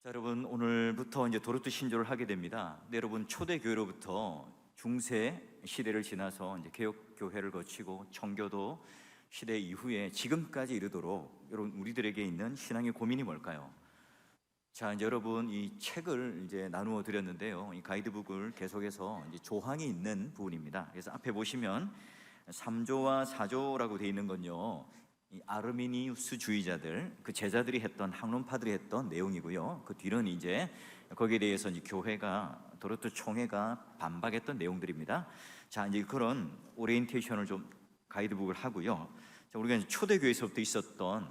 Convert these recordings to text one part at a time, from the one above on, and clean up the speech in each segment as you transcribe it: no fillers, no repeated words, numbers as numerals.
여러분, 오늘부터 이제 도르트 신조를 하게 됩니다. 근데 여러분, 초대교회로부터 중세 시대를 지나서 이제 개혁 교회를 거치고 청교도 시대 이후에 지금까지 이르도록 여러분 우리들에게 있는 신앙의 고민이 뭘까요? 자, 이제 여러분 이 책을 이제 나누어 드렸는데요. 이 가이드북을 계속해서 이제 조항이 있는 부분입니다. 그래서 앞에 보시면 3조와 4조라고 되어 있는 건요, 이 아르미니우스 주의자들, 그 제자들이 했던, 학론파들이 했던 내용이고요. 그 뒤는 이제 거기에 대해서 이제 교회가, 도르트 총회가 반박했던 내용들입니다. 자, 이제 그런 오리엔테이션을 좀 가이드북을 하고요. 자, 우리가 이제 초대교회에서부터 있었던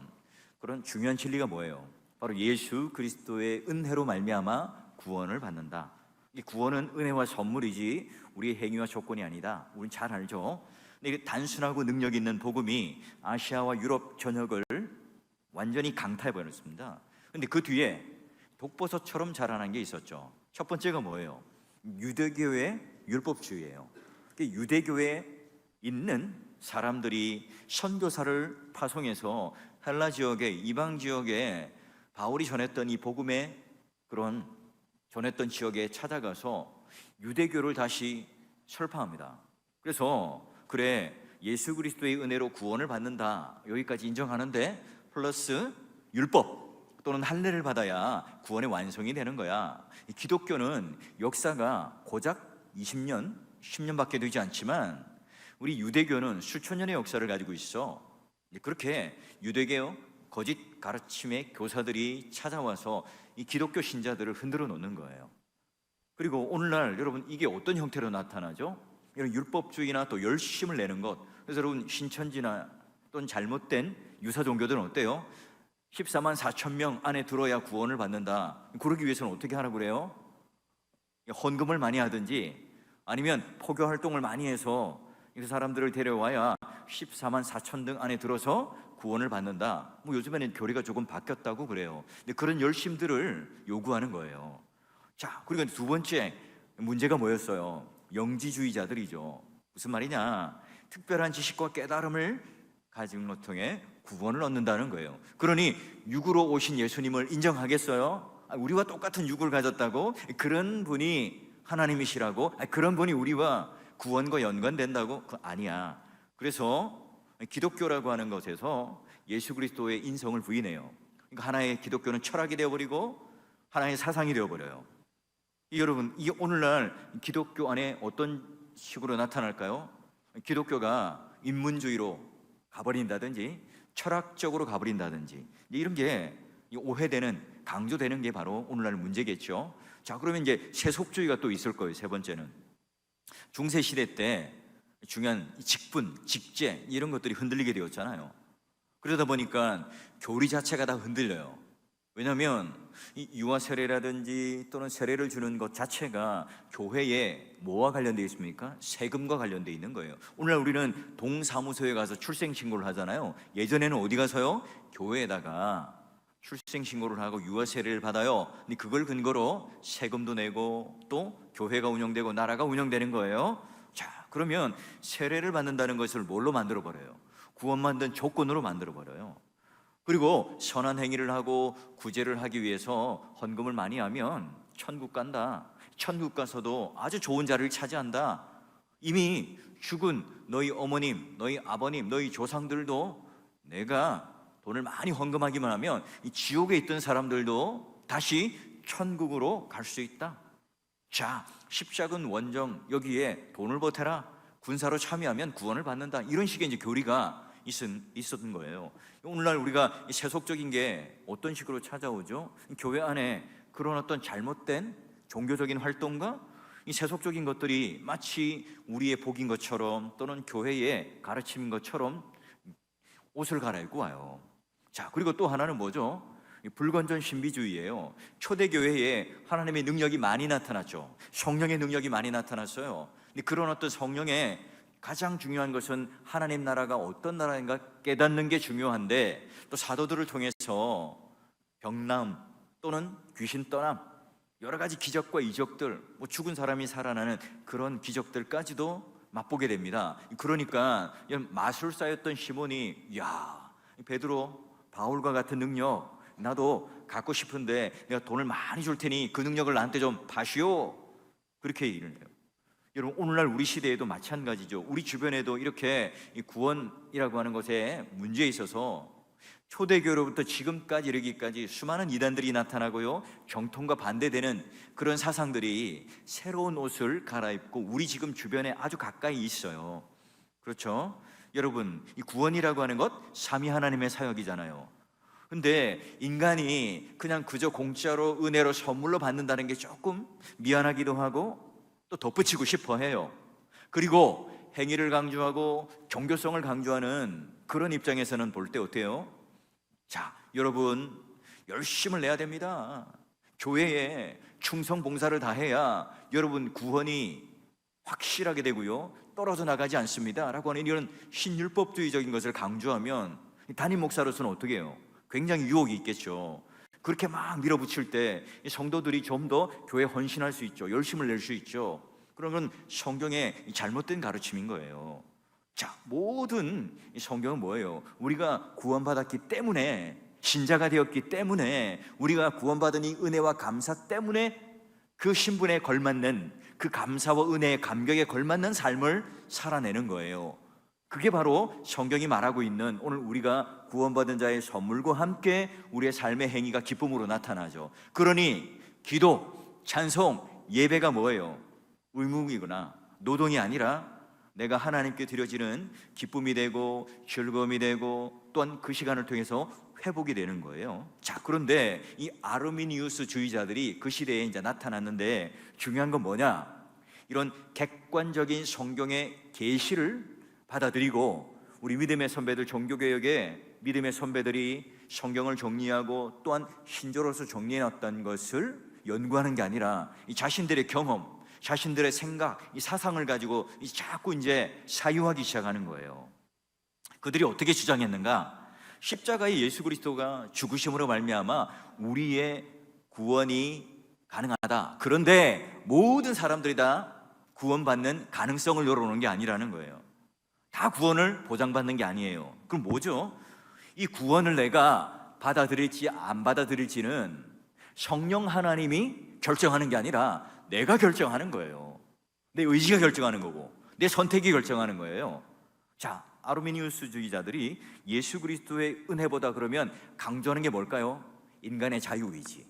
그런 중요한 진리가 뭐예요? 바로 예수 그리스도의 은혜로 말미암아 구원을 받는다. 이 구원은 은혜와 선물이지 우리의 행위와 조건이 아니다. 우린 잘 알죠. 근데 이게 단순하고 능력 있는 복음이 아시아와 유럽 전역을 완전히 강타해버렸습니다. 근데 그 뒤에 독버섯처럼 자라난 게 있었죠. 첫 번째가 뭐예요? 유대교의 율법주의예요. 유대교에 있는 사람들이 선교사를 파송해서 헬라 지역에, 이방 지역에 바울이 전했던 이 복음의 그런 전했던 지역에 찾아가서 유대교를 다시 설파합니다. 그래서 그래, 예수 그리스도의 은혜로 구원을 받는다, 여기까지 인정하는데 플러스 율법 또는 할례를 받아야 구원의 완성이 되는 거야. 기독교는 역사가 고작 20년, 10년밖에 되지 않지만 우리 유대교는 수천 년의 역사를 가지고 있어. 그렇게 유대교 거짓 가르침의 교사들이 찾아와서 이 기독교 신자들을 흔들어 놓는 거예요. 그리고 오늘날 여러분, 이게 어떤 형태로 나타나죠? 이런 율법주의나 또 열심을 내는 것. 그래서 여러분, 신천지나 또는 잘못된 유사 종교들은 어때요? 14만 4천 명 안에 들어야 구원을 받는다. 그러기 위해서는 어떻게 하라고 그래요? 헌금을 많이 하든지 아니면 포교 활동을 많이 해서 이 사람들을 데려와야 14만 4천 등 안에 들어서 구원을 받는다. 뭐 요즘에는 교리가 조금 바뀌었다고 그래요. 근데 그런 열심들을 요구하는 거예요. 자, 그리고 두 번째 문제가 뭐였어요? 영지주의자들이죠. 무슨 말이냐? 특별한 지식과 깨달음을 가진 것 통해 구원을 얻는다는 거예요. 그러니 육으로 오신 예수님을 인정하겠어요? 우리와 똑같은 육을 가졌다고? 그런 분이 하나님이시라고? 그런 분이 우리와 구원과 연관된다고? 아니야. 그래서 기독교라고 하는 것에서 예수 그리스도의 인성을 부인해요. 그러니까 하나의 기독교는 철학이 되어버리고 하나의 사상이 되어버려요. 여러분, 이 오늘날 기독교 안에 어떤 식으로 나타날까요? 기독교가 인문주의로 가버린다든지 철학적으로 가버린다든지 이런 게 오해되는, 강조되는 게 바로 오늘날 문제겠죠. 자, 그러면 이제 세속주의가 또 있을 거예요. 세 번째는 중세시대 때 중요한 직분, 직제 이런 것들이 흔들리게 되었잖아요. 그러다 보니까 교리 자체가 다 흔들려요. 왜냐하면 이 유아 세례라든지 또는 세례를 주는 것 자체가 교회에 뭐와 관련되어 있습니까? 세금과 관련되어 있는 거예요. 오늘날 우리는 동사무소에 가서 출생신고를 하잖아요. 예전에는 어디 가서요? 교회에다가 출생신고를 하고 유아 세례를 받아요. 근데 그걸 근거로 세금도 내고 또 교회가 운영되고 나라가 운영되는 거예요. 자, 그러면 세례를 받는다는 것을 뭘로 만들어버려요? 구원 만든 조건으로 만들어버려요. 그리고 선한 행위를 하고 구제를 하기 위해서 헌금을 많이 하면 천국 간다. 천국 가서도 아주 좋은 자리를 차지한다. 이미 죽은 너희 어머님, 너희 아버님, 너희 조상들도 내가 돈을 많이 헌금하기만 하면 이 지옥에 있던 사람들도 다시 천국으로 갈 수 있다. 자, 십자군 원정 여기에 돈을 보태라. 군사로 참여하면 구원을 받는다. 이런 식의 이제 교리가 있었던 거예요. 오늘날 우리가 세속적인 게 어떤 식으로 찾아오죠? 교회 안에 그런 어떤 잘못된 종교적인 활동과 이 세속적인 것들이 마치 우리의 복인 것처럼 또는 교회의 가르침인 것처럼 옷을 갈아입고 와요. 자, 그리고 또 하나는 뭐죠? 불건전 신비주의예요. 초대교회에 하나님의 능력이 많이 나타났죠. 성령의 능력이 많이 나타났어요. 근데 그런 어떤 성령의 가장 중요한 것은 하나님 나라가 어떤 나라인가 깨닫는 게 중요한데, 또 사도들을 통해서 병남 또는 귀신 떠남, 여러 가지 기적과 이적들, 죽은 사람이 살아나는 그런 기적들까지도 맛보게 됩니다. 그러니까 마술사였던 시몬이, 야, 베드로, 바울과 같은 능력, 나도 갖고 싶은데 내가 돈을 많이 줄 테니 그 능력을 나한테 좀 파시오. 그렇게 얘기를 해요. 여러분, 오늘날 우리 시대에도 마찬가지죠. 우리 주변에도 이렇게 이 구원이라고 하는 것에 문제에 있어서 초대교로부터 지금까지 이르기까지 수많은 이단들이 나타나고요, 정통과 반대되는 그런 사상들이 새로운 옷을 갈아입고 우리 지금 주변에 아주 가까이 있어요. 그렇죠? 여러분, 이 구원이라고 하는 것 삼위 하나님의 사역이잖아요. 근데 인간이 그냥 그저 공짜로 은혜로 선물로 받는다는 게 조금 미안하기도 하고 또 덧붙이고 싶어 해요. 그리고 행위를 강조하고 종교성을 강조하는 그런 입장에서는 볼 때 어때요? 자, 여러분, 열심을 내야 됩니다. 교회에 충성 봉사를 다해야 여러분 구원이 확실하게 되고요, 떨어져 나가지 않습니다 라고 하는 이런 신율법주의적인 것을 강조하면 담임 목사로서는 어떻게 해요? 굉장히 유혹이 있겠죠. 그렇게 막 밀어붙일 때 성도들이 좀 더 교회에 헌신할 수 있죠. 열심을 낼 수 있죠. 그러면 성경의 잘못된 가르침인 거예요. 자, 모든 성경은 뭐예요? 우리가 구원받았기 때문에, 신자가 되었기 때문에, 우리가 구원받은 이 은혜와 감사 때문에 그 신분에 걸맞는, 그 감사와 은혜의 감격에 걸맞는 삶을 살아내는 거예요. 그게 바로 성경이 말하고 있는 오늘 우리가 구원받은 자의 선물과 함께 우리의 삶의 행위가 기쁨으로 나타나죠. 그러니 기도, 찬송, 예배가 뭐예요? 의무이거나 노동이 아니라 내가 하나님께 드려지는 기쁨이 되고 즐거움이 되고 또한 그 시간을 통해서 회복이 되는 거예요. 자, 그런데 이 아르미니우스 주의자들이 그 시대에 이제 나타났는데 중요한 건 뭐냐? 이런 객관적인 성경의 계시를 받아들이고 우리 믿음의 선배들, 종교개혁의 믿음의 선배들이 성경을 정리하고 또한 신조로서 정리해놨던 것을 연구하는 게 아니라 이 자신들의 경험, 자신들의 생각, 이 사상을 가지고 자꾸 이제 사유하기 시작하는 거예요. 그들이 어떻게 주장했는가? 십자가의 예수 그리스도가 죽으심으로 말미암아 우리의 구원이 가능하다. 그런데 모든 사람들이 다 구원받는 가능성을 열어놓은 게 아니라는 거예요. 다 구원을 보장받는 게 아니에요. 그럼 뭐죠? 이 구원을 내가 받아들일지 안 받아들일지는 성령 하나님이 결정하는 게 아니라 내가 결정하는 거예요. 내 의지가 결정하는 거고 내 선택이 결정하는 거예요. 자, 아르미니우스주의자들이 예수 그리스도의 은혜보다 그러면 강조하는 게 뭘까요? 인간의 자유의지.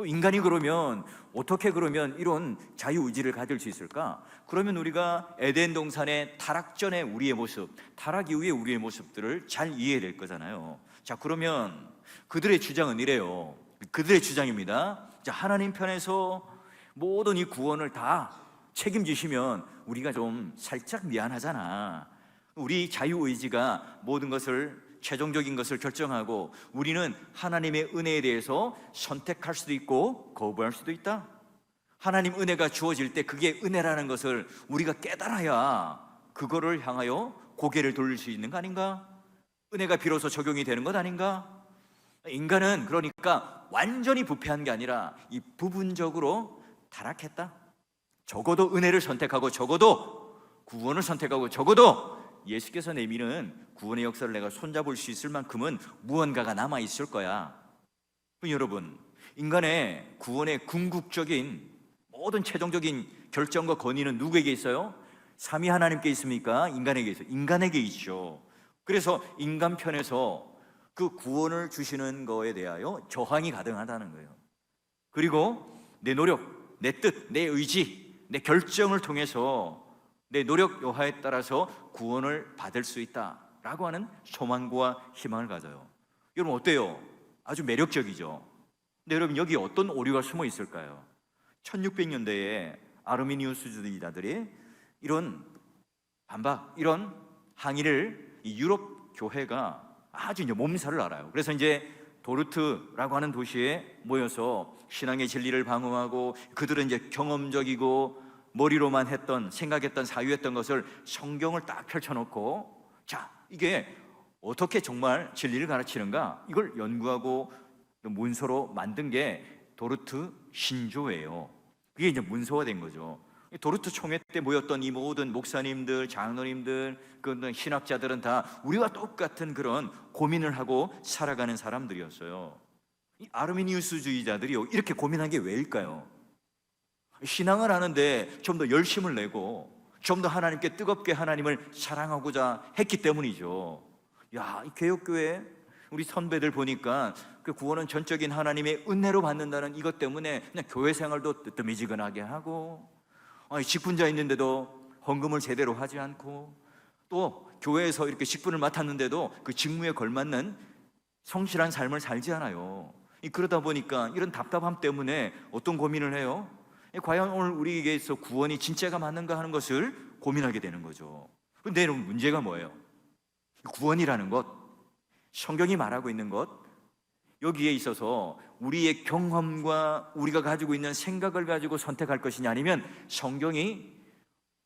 인간이 그러면 어떻게 그러면 이런 자유의지를 가질 수 있을까? 그러면 우리가 에덴 동산의 타락 전에 우리의 모습, 타락 이후의 우리의 모습들을 잘 이해해야 될 거잖아요. 자, 그러면 그들의 주장은 이래요. 그들의 주장입니다. 자, 하나님 편에서 모든 이 구원을 다 책임지시면 우리가 좀 살짝 미안하잖아. 우리 자유의지가 모든 것을, 최종적인 것을 결정하고 우리는 하나님의 은혜에 대해서 선택할 수도 있고 거부할 수도 있다. 하나님 은혜가 주어질 때 그게 은혜라는 것을 우리가 깨달아야 그거를 향하여 고개를 돌릴 수 있는 거 아닌가? 은혜가 비로소 적용이 되는 것 아닌가? 인간은 그러니까 완전히 부패한 게 아니라 이 부분적으로 타락했다. 적어도 은혜를 선택하고 적어도 구원을 선택하고 적어도 예수께서 내미는 구원의 역사를 내가 손잡을 수 있을 만큼은 무언가가 남아있을 거야. 여러분, 인간의 구원의 궁극적인 모든 최종적인 결정과 권위는 누구에게 있어요? 삼위 하나님께 있습니까? 인간에게 있어요. 인간에게 있죠. 그래서 인간 편에서 그 구원을 주시는 거에 대하여 저항이 가능하다는 거예요. 그리고 내 노력, 내 뜻, 내 의지, 내 결정을 통해서 내 노력 여하에 따라서 구원을 받을 수 있다라고 하는 소망과 희망을 가져요. 여러분 어때요? 아주 매력적이죠. 근데 여러분 여기 어떤 오류가 숨어 있을까요? 1600년대에 아르미니우스주의자들이 이런 반박, 이런 항의를 이 유럽 교회가 아주 이제 몸살을 알아요. 그래서 이제 도르트라고 하는 도시에 모여서 신앙의 진리를 방어하고 그들은 이제 경험적이고 머리로만 했던, 생각했던, 사유했던 것을 성경을 딱 펼쳐놓고 자, 이게 어떻게 정말 진리를 가르치는가? 이걸 연구하고 문서로 만든 게 도르트 신조예요. 그게 이제 문서화된 거죠. 도르트 총회 때 모였던 이 모든 목사님들, 장로님들, 그 신학자들은 다 우리와 똑같은 그런 고민을 하고 살아가는 사람들이었어요. 이 아르미니우스주의자들이 이렇게 고민한 게 왜일까요? 신앙을 하는데 좀 더 열심을 내고 좀 더 하나님께 뜨겁게 하나님을 사랑하고자 했기 때문이죠. 야, 이 개혁교회 우리 선배들 보니까 그 구원은 전적인 하나님의 은혜로 받는다는 이것 때문에 그냥 교회 생활도 뜨뜨미지근하게 하고, 직분자 있는데도 헌금을 제대로 하지 않고, 또 교회에서 이렇게 직분을 맡았는데도 그 직무에 걸맞는 성실한 삶을 살지 않아요. 그러다 보니까 이런 답답함 때문에 어떤 고민을 해요? 과연 오늘 우리에게서 구원이 진짜가 맞는가 하는 것을 고민하게 되는 거죠. 근데 여러분, 문제가 뭐예요? 구원이라는 것, 성경이 말하고 있는 것, 여기에 있어서 우리의 경험과 우리가 가지고 있는 생각을 가지고 선택할 것이냐, 아니면 성경이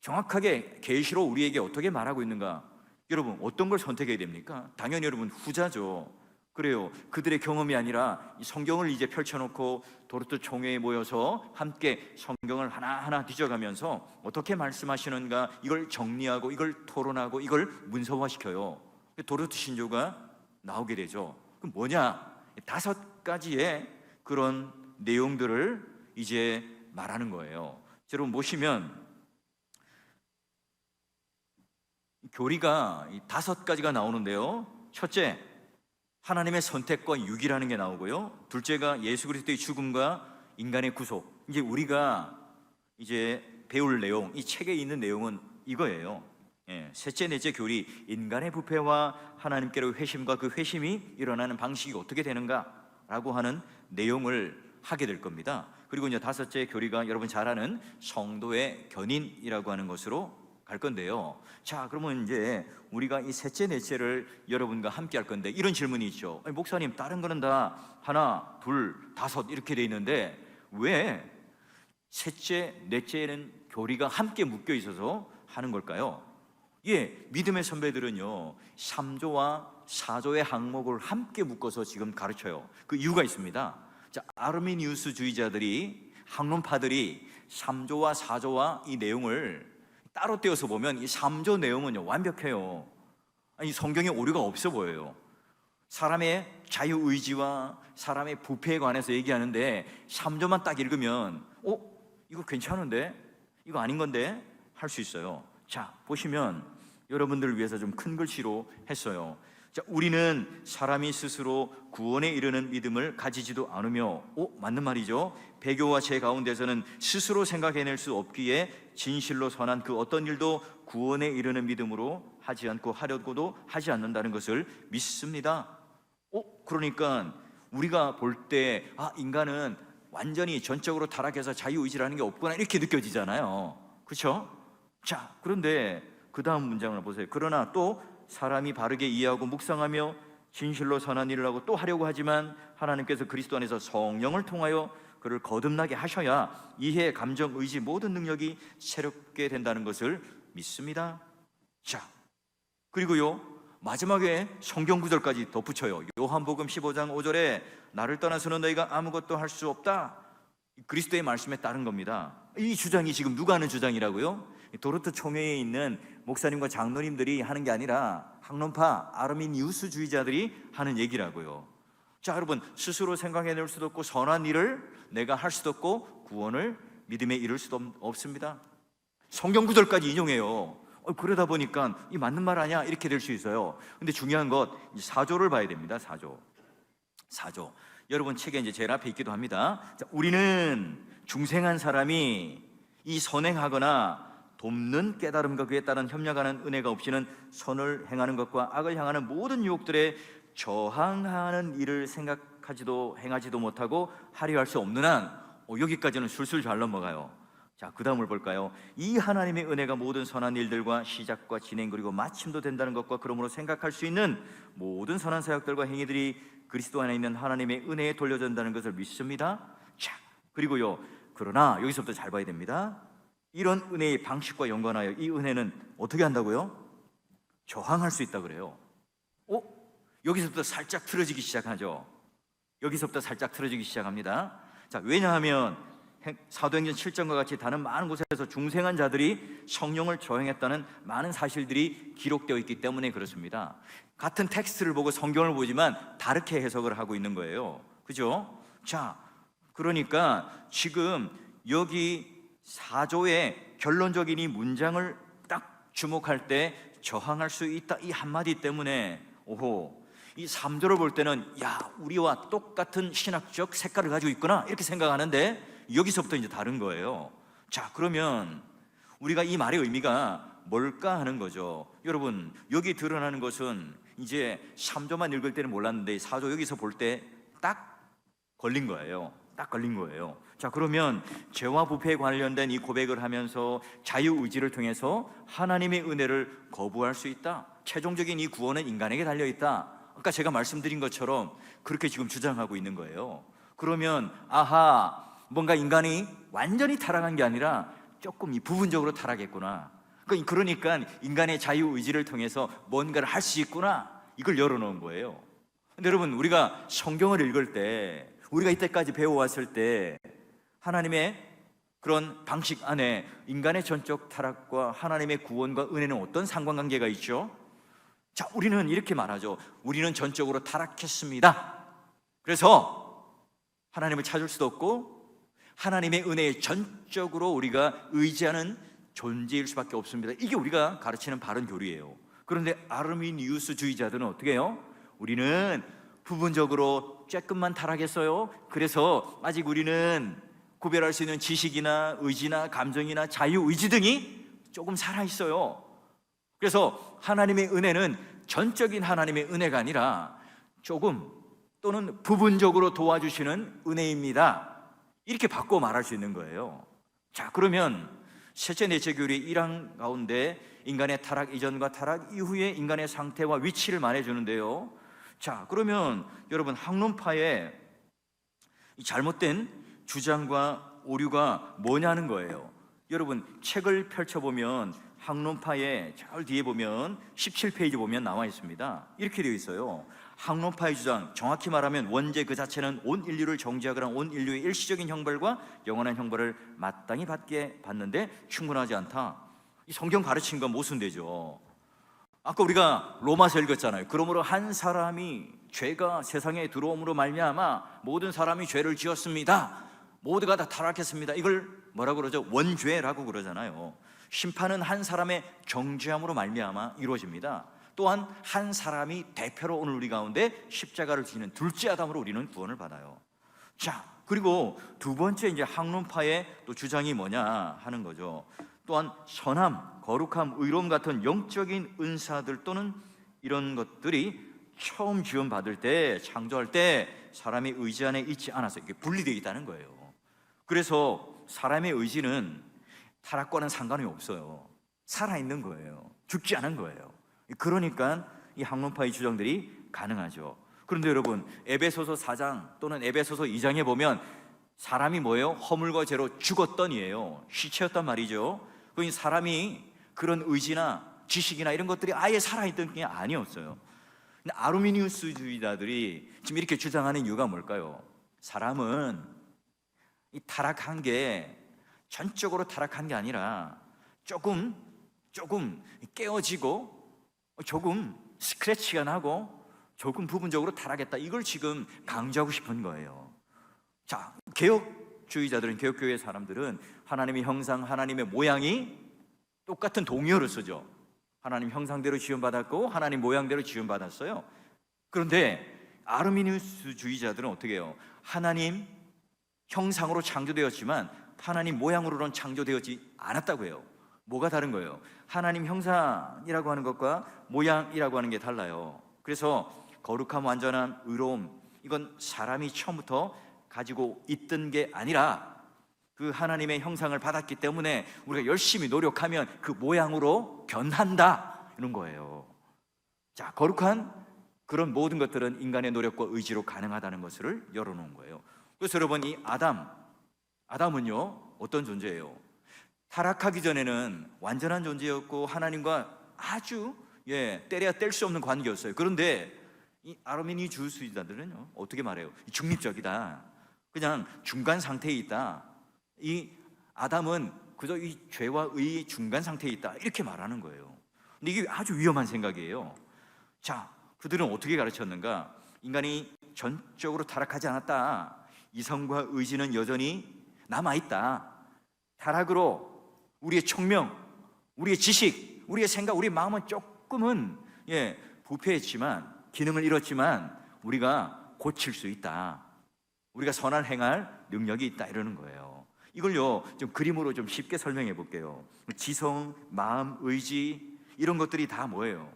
정확하게 계시로 우리에게 어떻게 말하고 있는가, 여러분 어떤 걸 선택해야 됩니까? 당연히 여러분 후자죠. 그래요. 그들의 경험이 아니라 이 성경을 이제 펼쳐놓고 도르트 총회에 모여서 함께 성경을 하나하나 뒤져가면서 어떻게 말씀하시는가, 이걸 정리하고 이걸 토론하고 이걸 문서화시켜요. 도르트 신조가 나오게 되죠. 그럼 뭐냐? 5가지의 그런 내용들을 이제 말하는 거예요. 여러분 보시면 교리가 5가지가 나오는데요. 첫째, 하나님의 선택과 유기라는 게 나오고요. 둘째가 예수 그리스도의 죽음과 인간의 구속. 이제 우리가 이제 배울 내용, 이 책에 있는 내용은 이거예요. 셋째, 넷째 교리, 인간의 부패와 하나님께로 회심과 그 회심이 일어나는 방식이 어떻게 되는가라고 하는 내용을 하게 될 겁니다. 그리고 이제 5째 교리가 여러분 잘 아는 성도의 견인이라고 하는 것으로 갈 건데요. 자, 그러면 이제 우리가 이 셋째, 넷째를 여러분과 함께 할 건데, 이런 질문이 있죠. 목사님, 다른 거는 다 하나, 둘, 5 이렇게 돼 있는데 왜 셋째, 넷째는 교리가 함께 묶여 있어서 하는 걸까요? 믿음의 선배들은요 3조와 4조의 항목을 함께 묶어서 지금 가르쳐요. 그 이유가 있습니다. 자, 아르미니우스주의자들이, 학론파들이 3조와 4조와 이 내용을 따로 떼어서 보면 이 3조 내용은요 완벽해요. 아니, 성경에 오류가 없어 보여요. 사람의 자유의지와 사람의 부패에 관해서 얘기하는데 3조만 딱 읽으면 이거 괜찮은데? 이거 아닌 건데? 할 수 있어요. 자, 보시면 여러분들을 위해서 좀 큰 글씨로 했어요. 자, 우리는 사람이 스스로 구원에 이르는 믿음을 가지지도 않으며, 맞는 말이죠. 배교와 제 가운데서는 스스로 생각해낼 수 없기에 진실로 선한 그 어떤 일도 구원에 이르는 믿음으로 하지 않고 하려고도 하지 않는다는 것을 믿습니다. 그러니까 우리가 볼 때 인간은 완전히 전적으로 타락해서 자유의지라는 게 없구나, 이렇게 느껴지잖아요. 그렇죠? 자, 그런데 그 다음 문장을 보세요. 그러나 또 사람이 바르게 이해하고 묵상하며 진실로 선한 일을 하고 또 하려고 하지만 하나님께서 그리스도 안에서 성령을 통하여 그를 거듭나게 하셔야 이해, 감정, 의지 모든 능력이 새롭게 된다는 것을 믿습니다. 자, 그리고요 마지막에 성경 구절까지 덧붙여요. 요한복음 15장 5절에 나를 떠나서는 너희가 아무것도 할 수 없다. 그리스도의 말씀에 따른 겁니다. 이 주장이 지금 누가 하는 주장이라고요? 도르트 총회에 있는 목사님과 장로님들이 하는 게 아니라 학론파 아르미니우스주의자들이 하는 얘기라고요. 자, 여러분, 스스로 생각해낼 수도 없고 선한 일을 내가 할 수도 없고 구원을 믿음에 이룰 수도 없습니다. 성경 구절까지 인용해요. 그러다 보니까 이 맞는 말 아니야? 이렇게 될 수 있어요. 근데 중요한 것, 4조를 봐야 됩니다. 4조. 여러분 책에 이제 제일 앞에 있기도 합니다. 자, 우리는 중생한 사람이 이 선행하거나 돕는 깨달음과 그에 따른 협력하는 은혜가 없이는 선을 행하는 것과 악을 향하는 모든 유혹들에 저항하는 일을 생각하지도 행하지도 못하고 하려 할 수 없는 한, 여기까지는 술술 잘 넘어가요. 자, 그 다음을 볼까요? 이 하나님의 은혜가 모든 선한 일들과 시작과 진행 그리고 마침도 된다는 것과 그러므로 생각할 수 있는 모든 선한 사역들과 행위들이 그리스도 안에 있는 하나님의 은혜에 돌려진다는 것을 믿습니다. 자, 그리고요, 그러나 여기서부터 잘 봐야 됩니다. 이런 은혜의 방식과 연관하여 이 은혜는 어떻게 한다고요? 저항할 수 있다 그래요. 여기서부터 살짝 틀어지기 시작하죠. 여기서부터 살짝 틀어지기 시작합니다. 자, 왜냐하면 사도행전 7장과 같이 다른 많은 곳에서 중생한 자들이 성령을 저행했다는 많은 사실들이 기록되어 있기 때문에 그렇습니다. 같은 텍스트를 보고 성경을 보지만 다르게 해석을 하고 있는 거예요. 그죠? 자, 그러니까 지금 여기 4조의 결론적인 이 문장을 딱 주목할 때 저항할 수 있다, 이 한마디 때문에 오호, 이 3조를 볼 때는 야, 우리와 똑같은 신학적 색깔을 가지고 있구나 이렇게 생각하는데 여기서부터 이제 다른 거예요. 자, 그러면 우리가 이 말의 의미가 뭘까 하는 거죠. 여러분, 여기 드러나는 것은 이제 3조만 읽을 때는 몰랐는데 4조 여기서 볼 때 딱 걸린 거예요. 딱 걸린 거예요. 자, 그러면 죄와 부패에 관련된 이 고백을 하면서 자유의지를 통해서 하나님의 은혜를 거부할 수 있다, 최종적인 이 구원은 인간에게 달려있다, 아까 제가 말씀드린 것처럼 그렇게 지금 주장하고 있는 거예요. 그러면 아하, 뭔가 인간이 완전히 타락한 게 아니라 조금 이 부분적으로 타락했구나, 그러니까 인간의 자유의지를 통해서 뭔가를 할 수 있구나, 이걸 열어놓은 거예요. 근데 여러분, 우리가 성경을 읽을 때, 우리가 이때까지 배워왔을 때 하나님의 그런 방식 안에 인간의 전적 타락과 하나님의 구원과 은혜는 어떤 상관관계가 있죠? 자, 우리는 이렇게 말하죠. 우리는 전적으로 타락했습니다. 그래서 하나님을 찾을 수도 없고 하나님의 은혜에 전적으로 우리가 의지하는 존재일 수밖에 없습니다. 이게 우리가 가르치는 바른 교리예요. 그런데 아르미니우스주의자들은 어떻게 해요? 우리는 부분적으로 조금만 타락했어요. 그래서 아직 우리는 구별할 수 있는 지식이나 의지나 감정이나 자유의지 등이 조금 살아있어요. 그래서 하나님의 은혜는 전적인 하나님의 은혜가 아니라 조금 또는 부분적으로 도와주시는 은혜입니다, 이렇게 바꿔 말할 수 있는 거예요. 자, 그러면 셋째 넷째 교리 1항 가운데 인간의 타락 이전과 타락 이후의 인간의 상태와 위치를 말해주는데요. 자, 그러면 여러분, 학론파의 이 잘못된 주장과 오류가 뭐냐는 거예요. 여러분, 책을 펼쳐보면 학론파의 잘 뒤에 보면 17페이지 보면 나와 있습니다. 이렇게 되어 있어요. 학론파의 주장, 정확히 말하면 원죄 그 자체는 온 인류를 정죄하거나 온 인류의 일시적인 형벌과 영원한 형벌을 마땅히 받게 받는데 충분하지 않다. 이 성경 가르친 건 모순되죠. 아까 우리가 로마서 읽었잖아요. 그러므로 한 사람이 죄가 세상에 들어옴으로 말미암아 모든 사람이 죄를 지었습니다. 모두가 다 타락했습니다. 이걸 뭐라고 그러죠? 원죄라고 그러잖아요. 심판은 한 사람의 정죄함으로 말미암아 이루어집니다. 또한 한 사람이 대표로 오늘 우리 가운데 십자가를 지는 둘째 아담으로 우리는 구원을 받아요. 자, 그리고 두 번째 이제 학론파의 또 주장이 뭐냐 하는 거죠. 또한 선함, 거룩함, 의로움 같은 영적인 은사들 또는 이런 것들이 처음 지원받을 때, 창조할 때 사람의 의지 안에 있지 않아서 이게 분리되어 있다는 거예요. 그래서 사람의 의지는 타락과는 상관이 없어요. 살아있는 거예요. 죽지 않은 거예요. 그러니까 이 학론파의 주장들이 가능하죠. 그런데 여러분, 에베소서 4장 또는 에베소서 2장에 보면 사람이 뭐예요? 허물과 죄로 죽었던이에요. 시체였단 말이죠. 그 사람이 그런 의지나 지식이나 이런 것들이 아예 살아있던 게 아니었어요. 근데 아르미니우스주의자들이 지금 이렇게 주장하는 이유가 뭘까요? 사람은 이 타락한 게 전적으로 타락한 게 아니라 조금 깨어지고 조금 스크래치가 나고 조금 부분적으로 타락했다, 이걸 지금 강조하고 싶은 거예요. 자, 개혁주의자들은, 개혁교회 사람들은 하나님의 형상, 하나님의 모양이 똑같은 동의어를 쓰죠. 하나님 형상대로 지음받았고 하나님 모양대로 지음받았어요. 그런데 아르미니우스주의자들은 어떻게 해요? 하나님 형상으로 창조되었지만 하나님 모양으로는 창조되었지 않았다고 해요. 뭐가 다른 거예요? 하나님 형상이라고 하는 것과 모양이라고 하는 게 달라요. 그래서 거룩함, 완전함, 의로움, 이건 사람이 처음부터 가지고 있던 게 아니라 그 하나님의 형상을 받았기 때문에 우리가 열심히 노력하면 그 모양으로 변한다, 이런 거예요. 자, 거룩한 그런 모든 것들은 인간의 노력과 의지로 가능하다는 것을 열어놓은 거예요. 그래서 여러분, 이 아담은요 어떤 존재예요? 타락하기 전에는 완전한 존재였고 하나님과 아주 때려야 뗄 수 없는 관계였어요. 그런데 이 아르미니주의자들은요 어떻게 말해요? 중립적이다, 그냥 중간 상태에 있다, 이 아담은 그저 이 죄와 의의 중간 상태에 있다, 이렇게 말하는 거예요. 근데 이게 아주 위험한 생각이에요. 자, 그들은 어떻게 가르쳤는가? 인간이 전적으로 타락하지 않았다. 이성과 의지는 여전히 남아있다. 타락으로 우리의 총명, 우리의 지식, 우리의 생각, 우리의 마음은 조금은 부패했지만, 기능을 잃었지만 우리가 고칠 수 있다. 우리가 선을 행할 능력이 있다, 이러는 거예요. 이걸요 좀 그림으로 좀 쉽게 설명해 볼게요. 지성, 마음, 의지, 이런 것들이 다 뭐예요?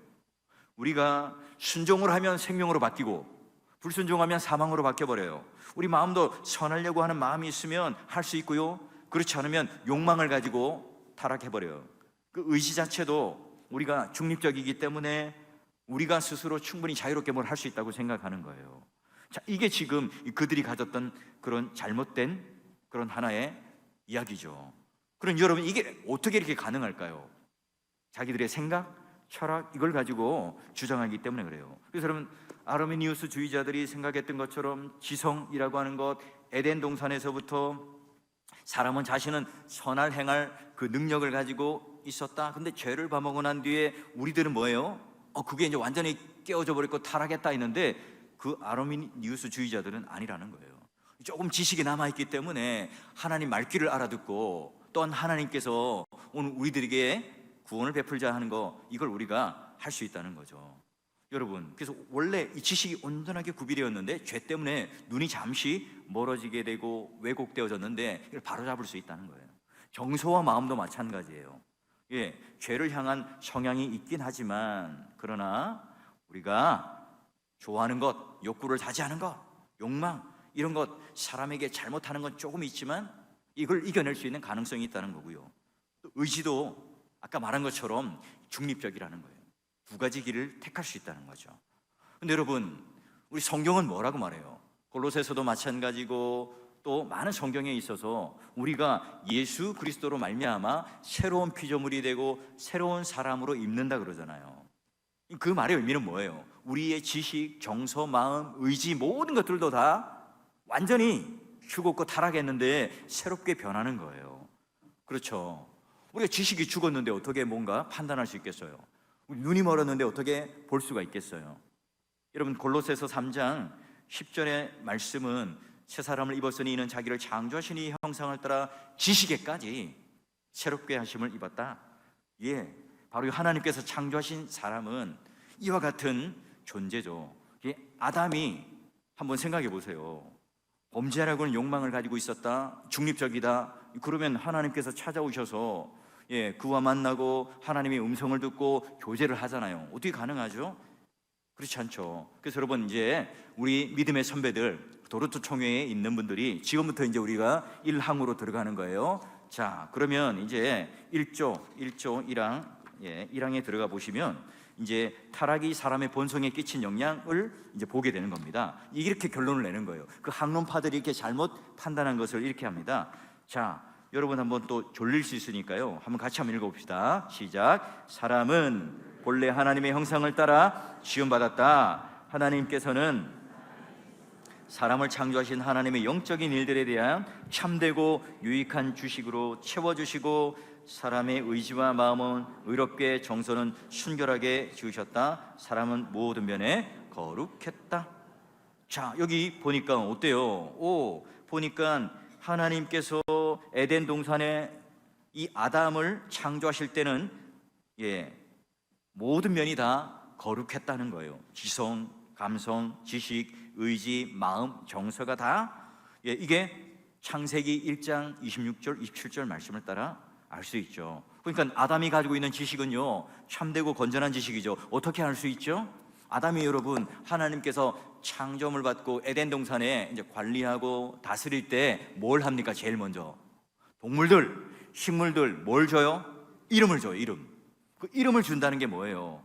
우리가 순종을 하면 생명으로 바뀌고 불순종하면 사망으로 바뀌어버려요. 우리 마음도 선하려고 하는 마음이 있으면 할 수 있고요, 그렇지 않으면 욕망을 가지고 타락해버려요. 그 의지 자체도 우리가 중립적이기 때문에 우리가 스스로 충분히 자유롭게 뭘 할 수 있다고 생각하는 거예요. 자, 이게 지금 그들이 가졌던 그런 잘못된 그런 하나의 이야기죠. 그럼 여러분, 이게 어떻게 이렇게 가능할까요? 자기들의 생각, 철학, 이걸 가지고 주장하기 때문에 그래요. 그래서 여러분, 아르미니우스 주의자들이 생각했던 것처럼 지성이라고 하는 것, 에덴 동산에서부터 사람은 자신은 선할 행할 그 능력을 가지고 있었다. 근데 죄를 범하고 난 뒤에 우리들은 뭐예요? 그게 이제 완전히 깨어져 버렸고 타락했다 했는데, 그 아르미니우스 주의자들은 아니라는 거예요. 조금 지식이 남아있기 때문에 하나님 말귀를 알아듣고, 또한 하나님께서 오늘 우리들에게 구원을 베풀자 하는 거, 이걸 우리가 할 수 있다는 거죠. 여러분, 그래서 원래 이 지식이 온전하게 구비되었는데 죄 때문에 눈이 잠시 멀어지게 되고 왜곡되어졌는데, 이걸 바로잡을 수 있다는 거예요. 정서와 마음도 마찬가지예요. 죄를 향한 성향이 있긴 하지만, 그러나 우리가 좋아하는 것, 욕구를 자제하는 것, 욕망, 이런 것, 사람에게 잘못하는 건 조금 있지만 이걸 이겨낼 수 있는 가능성이 있다는 거고요. 또 의지도 아까 말한 것처럼 중립적이라는 거예요. 두 가지 길을 택할 수 있다는 거죠. 근데 여러분, 우리 성경은 뭐라고 말해요? 골로새서도 마찬가지고, 또 많은 성경에 있어서 우리가 예수 그리스도로 말미암아 새로운 피조물이 되고 새로운 사람으로 입는다 그러잖아요. 그 말의 의미는 뭐예요? 우리의 지식, 정서, 마음, 의지, 모든 것들도 다 완전히 죽었고 타락했는데 새롭게 변하는 거예요. 그렇죠? 우리가 지식이 죽었는데 어떻게 뭔가 판단할 수 있겠어요? 눈이 멀었는데 어떻게 볼 수가 있겠어요? 여러분, 골로새서 3장 10절의 말씀은 새 사람을 입었으니 이는 자기를 창조하신 이 형상을 따라 지식에까지 새롭게 하심을 입었다. 바로 하나님께서 창조하신 사람은 이와 같은 존재죠. 아담이 한번 생각해 보세요. 범죄하려고 하는 욕망을 가지고 있었다, 중립적이다. 그러면 하나님께서 찾아오셔서 그와 만나고 하나님의 음성을 듣고 교제를 하잖아요. 어떻게 가능하죠? 그렇지 않죠. 그래서 여러분, 이제 우리 믿음의 선배들, 도르트 총회에 있는 분들이 지금부터 이제 우리가 1항으로 들어가는 거예요. 자, 그러면 이제 1조 1항에 들어가 보시면 이제 타락이 사람의 본성에 끼친 영향을 이제 보게 되는 겁니다. 이렇게 결론을 내는 거예요. 그 학론파들이 이렇게 잘못 판단한 것을 이렇게 합니다. 자, 여러분 한번 또 졸릴 수 있으니까요, 한번 같이 한번 읽어봅시다. 시작. 사람은 본래 하나님의 형상을 따라 지음받았다. 하나님께서는 사람을 창조하신 하나님의 영적인 일들에 대한 참되고 유익한 주식으로 채워주시고, 사람의 의지와 마음은 의롭게, 정서는 순결하게 지으셨다. 사람은 모든 면에 거룩했다. 자, 여기 보니까 어때요? 보니까 하나님께서 에덴 동산에 이 아담을 창조하실 때는 모든 면이 다 거룩했다는 거예요. 지성, 감성, 지식, 의지, 마음, 정서가 다 이게 창세기 1장 26절, 27절 말씀을 따라 알 수 있죠. 그러니까 아담이 가지고 있는 지식은요, 참되고 건전한 지식이죠. 어떻게 알 수 있죠? 아담이, 여러분, 하나님께서 창조물 받고 에덴 동산에 이제 관리하고 다스릴 때 뭘 합니까? 제일 먼저 동물들, 식물들 뭘 줘요? 이름을 줘요. 그 이름을 준다는 게 뭐예요?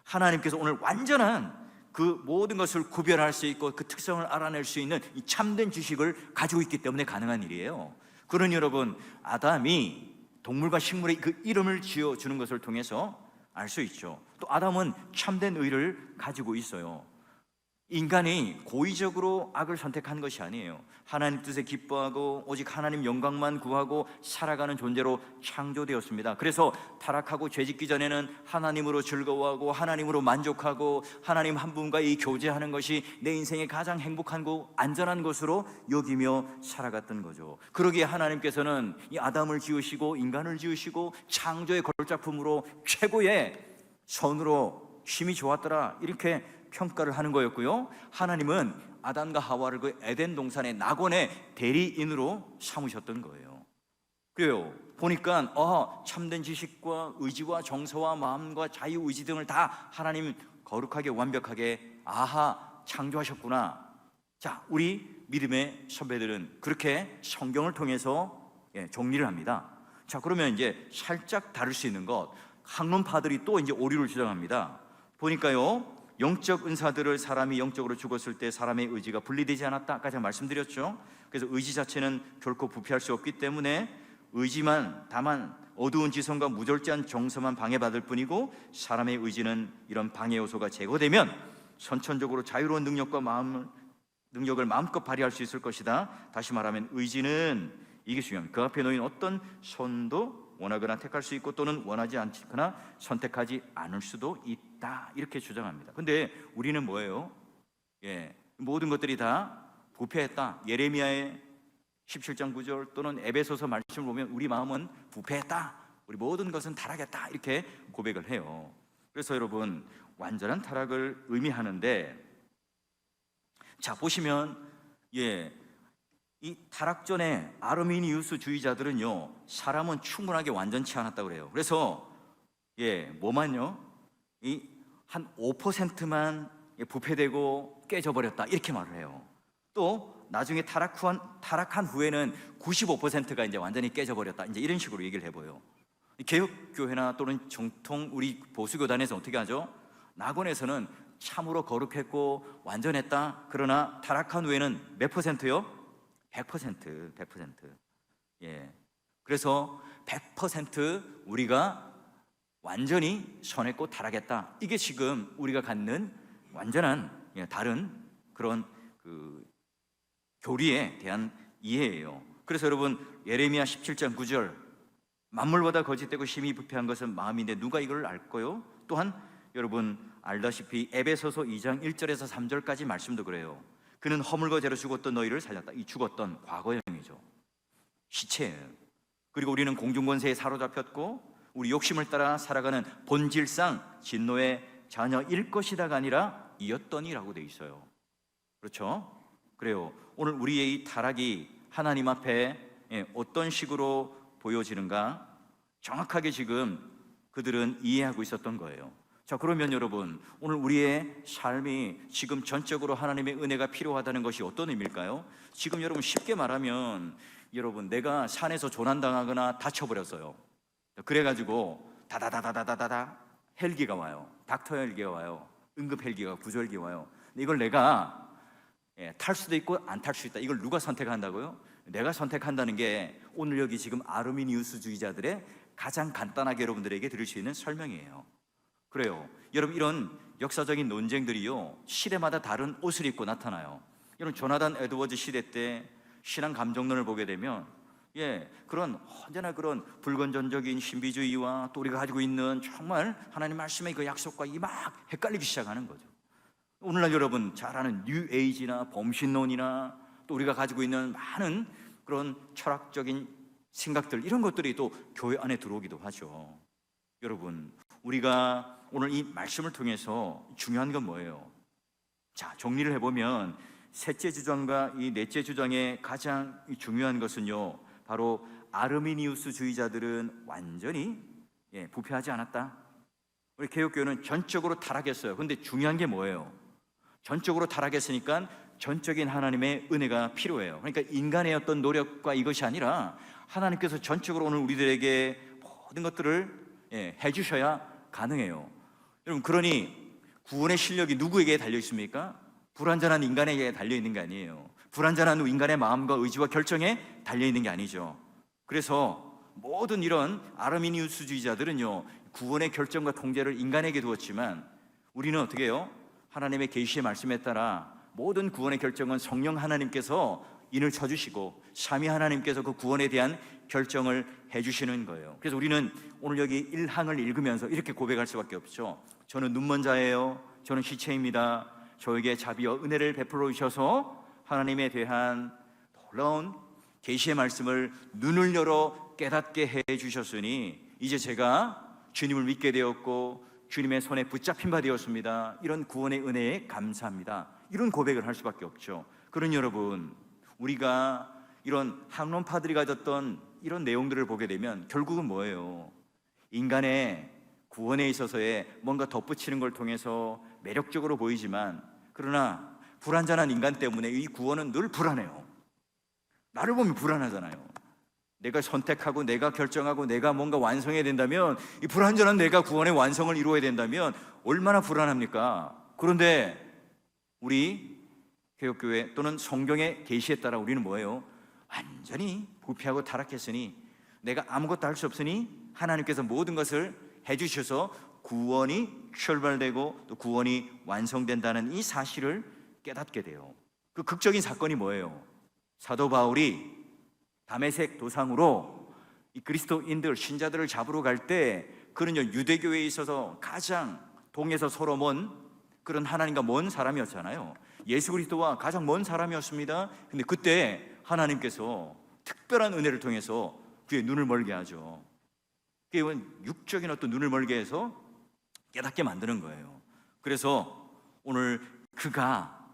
하나님께서 오늘 완전한 그 모든 것을 구별할 수 있고 그 특성을 알아낼 수 있는 이 참된 지식을 가지고 있기 때문에 가능한 일이에요. 그러니 여러분, 아담이 동물과 식물의 그 이름을 지어주는 것을 통해서 알 수 있죠. 또 아담은 참된 의를 가지고 있어요. 인간이 고의적으로 악을 선택한 것이 아니에요. 하나님 뜻에 기뻐하고 오직 하나님 영광만 구하고 살아가는 존재로 창조되었습니다. 그래서 타락하고 죄짓기 전에는 하나님으로 즐거워하고 하나님으로 만족하고 하나님 한 분과의 교제하는 것이 내 인생의 가장 행복하고 안전한 것으로 여기며 살아갔던 거죠. 그러기에 하나님께서는 이 아담을 지으시고 인간을 지으시고 창조의 걸작품으로 최고의 선으로 힘이 좋았더라 이렇게 평가를 하는 거였고요. 하나님은 아담과 하와를 그 에덴 동산의 낙원의 대리인으로 삼으셨던 거예요. 그래요. 보니까 참된 지식과 의지와 정서와 마음과 자유의지 등을 다 하나님 거룩하게 완벽하게 창조하셨구나. 자, 우리 믿음의 선배들은 그렇게 성경을 통해서 정리를 합니다. 자, 그러면 이제 살짝 다를 수 있는 것, 학론파들이 또 이제 오류를 주장합니다. 보니까요, 영적 은사들을 사람이 영적으로 죽었을 때 사람의 의지가 분리되지 않았다. 아까 제가 말씀드렸죠. 그래서 의지 자체는 결코 부패할 수 없기 때문에 의지만, 다만 어두운 지성과 무절제한 정서만 방해받을 뿐이고, 사람의 의지는 이런 방해 요소가 제거되면 선천적으로 자유로운 능력을 마음껏 발휘할 수 있을 것이다. 다시 말하면 의지는, 이게 중요합니다. 그 앞에 놓인 어떤 선도 원하거나 택할 수 있고 또는 원하지 않거나 선택하지 않을 수도 있다. 이렇게 주장합니다. 근데 우리는 뭐예요? 모든 것들이 다 부패했다. 예레미야의 17장 9절 또는 에베소서 말씀을 보면 우리 마음은 부패했다. 우리 모든 것은 타락했다. 이렇게 고백을 해요. 그래서 여러분, 완전한 타락을 의미하는데, 자, 보시면 이 타락 전에 아르미니우스주의자들은요, 사람은 충분하게 완전치 않았다고 그래요. 그래서 뭐만요? 이 한 5%만 부패되고 깨져버렸다 이렇게 말을 해요. 또 나중에 타락한 후에는 95%가 이제 완전히 깨져버렸다, 이제 이런 식으로 얘기를 해보여요. 개혁교회나 또는 정통 우리 보수교단에서 어떻게 하죠? 낙원에서는 참으로 거룩했고 완전했다. 그러나 타락한 후에는 몇 %요? 100%. 그래서 100% 우리가 완전히 선했고 타락했다. 이게 지금 우리가 갖는 완전한 다른 그런 그 교리에 대한 이해예요. 그래서 여러분, 예레미야 17장 9절, 만물보다 거짓되고 심히 부패한 것은 마음인데 누가 이걸 알까요? 또한 여러분 알다시피 에베소서 2장 1절에서 3절까지 말씀도 그래요. 그는 허물과 죄로 죽었던 너희를 살렸다. 이 죽었던 과거형이죠. 시체예요. 그리고 우리는 공중권세에 사로잡혔고 우리 욕심을 따라 살아가는 본질상 진노의 자녀일 것이다가 아니라 이었더니라고 돼 있어요. 그렇죠? 그래요. 오늘 우리의 이 타락이 하나님 앞에 어떤 식으로 보여지는가 정확하게 지금 그들은 이해하고 있었던 거예요. 자, 그러면 여러분, 오늘 우리의 삶이 지금 전적으로 하나님의 은혜가 필요하다는 것이 어떤 의미일까요? 지금 여러분, 쉽게 말하면 여러분, 내가 산에서 조난당하거나 다쳐버렸어요. 그래가지고 다다다다다다다 헬기가 와요. 닥터 헬기가 와요. 응급 헬기가, 구조 헬기가 와요. 이걸 내가 탈 수도 있고 안 탈 수 있다. 이걸 누가 선택한다고요? 내가 선택한다는 게 오늘 여기 지금 아르미니우스주의자들의 가장 간단하게 여러분들에게 드릴 수 있는 설명이에요. 그래요. 여러분, 이런 역사적인 논쟁들이요, 시대마다 다른 옷을 입고 나타나요. 여러분, 조나단 에드워즈 시대 때 신앙 감정론을 보게 되면 그런 언제나 그런 불건전적인 신비주의와 또 우리가 가지고 있는 정말 하나님 말씀의 그 약속과 이 막 헷갈리기 시작하는 거죠. 오늘날 여러분 잘 아는 뉴에이지나 범신론이나 또 우리가 가지고 있는 많은 그런 철학적인 생각들, 이런 것들이 또 교회 안에 들어오기도 하죠. 여러분, 우리가 오늘 이 말씀을 통해서 중요한 건 뭐예요? 자, 정리를 해보면 셋째 주장과 이 넷째 주장의 가장 중요한 것은요, 바로 아르미니우스주의자들은 완전히 부패하지 않았다. 우리 개혁교회는 전적으로 타락했어요. 근데 중요한 게 뭐예요? 전적으로 타락했으니까 전적인 하나님의 은혜가 필요해요. 그러니까 인간의 어떤 노력과 이것이 아니라 하나님께서 전적으로 오늘 우리들에게 모든 것들을 해주셔야 가능해요. 여러분, 그러니 구원의 실력이 누구에게 달려 있습니까? 불완전한 인간에게 달려 있는 게 아니에요. 불완전한 인간의 마음과 의지와 결정에 달려 있는 게 아니죠. 그래서 모든 이런 아르미니우스주의자들은요, 구원의 결정과 통제를 인간에게 두었지만 우리는 어떻게 해요? 하나님의 계시의 말씀에 따라 모든 구원의 결정은 성령 하나님께서 인을 쳐주시고 삼위 하나님께서 그 구원에 대한 결정을 해주시는 거예요. 그래서 우리는 오늘 여기 1항을 읽으면서 이렇게 고백할 수밖에 없죠. 저는 눈먼 자예요. 저는 시체입니다. 저에게 자비와 은혜를 베풀어 주셔서 하나님에 대한 놀라운 계시의 말씀을 눈을 열어 깨닫게 해 주셨으니 이제 제가 주님을 믿게 되었고 주님의 손에 붙잡힌 바 되었습니다. 이런 구원의 은혜에 감사합니다. 이런 고백을 할 수밖에 없죠. 그런 여러분, 우리가 이런 학론파들이 가졌던 이런 내용들을 보게 되면 결국은 뭐예요? 인간의 구원에 있어서의 뭔가 덧붙이는 걸 통해서 매력적으로 보이지만, 그러나 불완전한 인간 때문에 이 구원은 늘 불안해요. 나를 보면 불안하잖아요. 내가 선택하고 내가 결정하고 내가 뭔가 완성해야 된다면, 이 불완전한 내가 구원의 완성을 이루어야 된다면 얼마나 불안합니까? 그런데 우리 개혁교회 또는 성경의 계시에 따라 우리는 뭐예요? 완전히 부패하고 타락했으니, 내가 아무것도 할 수 없으니 하나님께서 모든 것을 해주셔서 구원이 출발되고 또 구원이 완성된다는 이 사실을 깨닫게 돼요. 그 극적인 사건이 뭐예요? 사도 바울이 다메섹 도상으로 이 그리스도인들, 신자들을 잡으러 갈 때, 그는요 유대교회에 있어서 가장 동에서 서로 먼 그런 하나님과 먼 사람이었잖아요. 예수 그리스도와 가장 먼 사람이었습니다. 근데 그때 하나님께서 특별한 은혜를 통해서 그의 눈을 멀게 하죠. 그게 육적인 어떤 눈을 멀게 해서 깨닫게 만드는 거예요. 그래서 오늘 그가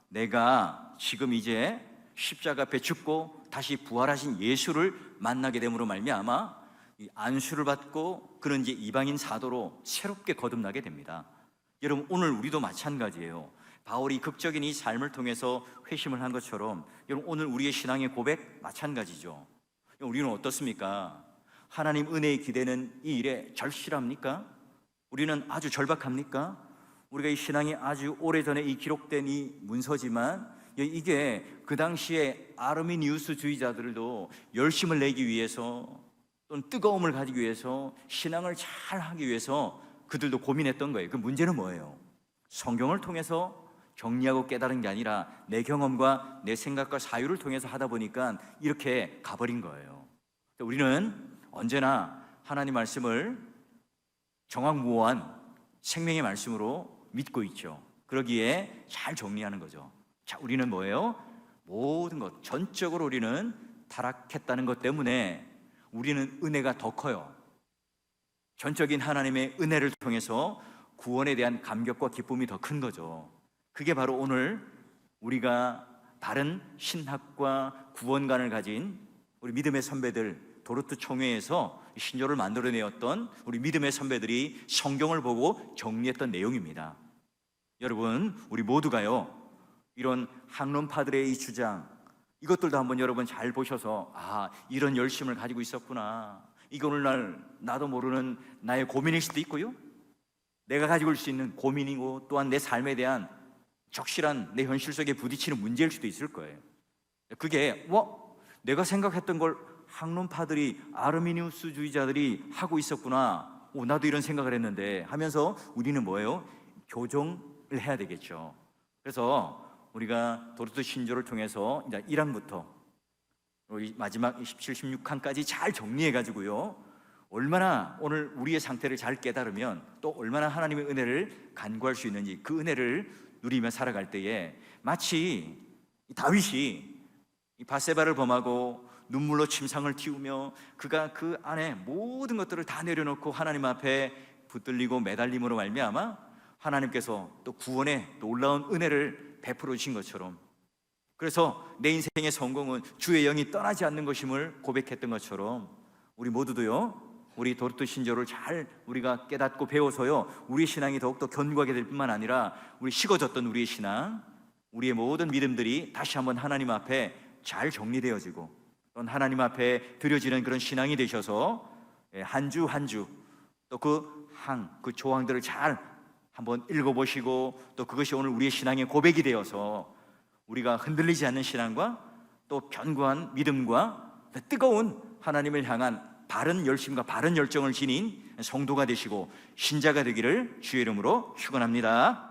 내가 지금 이제 십자가 앞에 죽고 다시 부활하신 예수를 만나게 됨으로 말미암아 이 안수를 받고 그는 이제 이방인 사도로 새롭게 거듭나게 됩니다. 여러분, 오늘 우리도 마찬가지예요. 바울이 극적인 이 삶을 통해서 회심을 한 것처럼 여러분, 오늘 우리의 신앙의 고백 마찬가지죠. 우리는 어떻습니까? 하나님 은혜에 기대는 이 일에 절실합니까? 우리는 아주 절박합니까? 우리가 이 신앙이 아주 오래전에 이 기록된 이 문서지만 이게 그 당시에 아르미니우스주의자들도 열심을 내기 위해서 또는 뜨거움을 가지기 위해서 신앙을 잘 하기 위해서 그들도 고민했던 거예요. 그 문제는 뭐예요? 성경을 통해서 정리하고 깨달은 게 아니라 내 경험과 내 생각과 사유를 통해서 하다 보니까 이렇게 가버린 거예요. 우리는 언제나 하나님 말씀을 정확무오한 생명의 말씀으로 믿고 있죠. 그러기에 잘 정리하는 거죠. 자, 우리는 뭐예요? 모든 것, 전적으로 우리는 타락했다는 것 때문에 우리는 은혜가 더 커요. 전적인 하나님의 은혜를 통해서 구원에 대한 감격과 기쁨이 더 큰 거죠. 그게 바로 오늘 우리가 바른 신학과 구원관을 가진 우리 믿음의 선배들, 도르트 총회에서 신조를 만들어내었던 우리 믿음의 선배들이 성경을 보고 정리했던 내용입니다. 여러분, 우리 모두가요 이런 학론파들의 이 주장, 이것들도 한번 여러분 잘 보셔서 이런 열심을 가지고 있었구나, 이게 오늘날 나도 모르는 나의 고민일 수도 있고요, 내가 가지고 올 수 있는 고민이고 또한 내 삶에 대한 적실한 내 현실 속에 부딪히는 문제일 수도 있을 거예요. 그게 내가 생각했던 걸 학론파들이, 아르미니우스주의자들이 하고 있었구나, 나도 이런 생각을 했는데 하면서 우리는 뭐예요? 교정을 해야 되겠죠. 그래서 우리가 도르트 신조를 통해서 이제 1항부터 우리 마지막 17, 16항까지 잘 정리해가지고요, 얼마나 오늘 우리의 상태를 잘 깨달으면 또 얼마나 하나님의 은혜를 간구할 수 있는지, 그 은혜를 누리며 살아갈 때에 마치 다윗이 이 밧세바를 범하고 눈물로 침상을 틔우며 그가 그 안에 모든 것들을 다 내려놓고 하나님 앞에 붙들리고 매달림으로 말미암아 하나님께서 또 구원의 놀라운 은혜를 베풀어 주신 것처럼, 그래서 내 인생의 성공은 주의 영이 떠나지 않는 것임을 고백했던 것처럼 우리 모두도요, 우리 도르트 신조를 잘 우리가 깨닫고 배워서요, 우리 신앙이 더욱더 견고하게 될 뿐만 아니라 우리 식어졌던 우리의 신앙, 우리의 모든 믿음들이 다시 한번 하나님 앞에 잘 정리되어지고 또 하나님 앞에 드려지는 그런 신앙이 되셔서 한 주 한 주 또 그 조항들을 잘 한번 읽어보시고 또 그것이 오늘 우리의 신앙의 고백이 되어서 우리가 흔들리지 않는 신앙과 또 견고한 믿음과 뜨거운 하나님을 향한 바른 열심과 바른 열정을 지닌 성도가 되시고 신자가 되기를 주의 이름으로 축원합니다.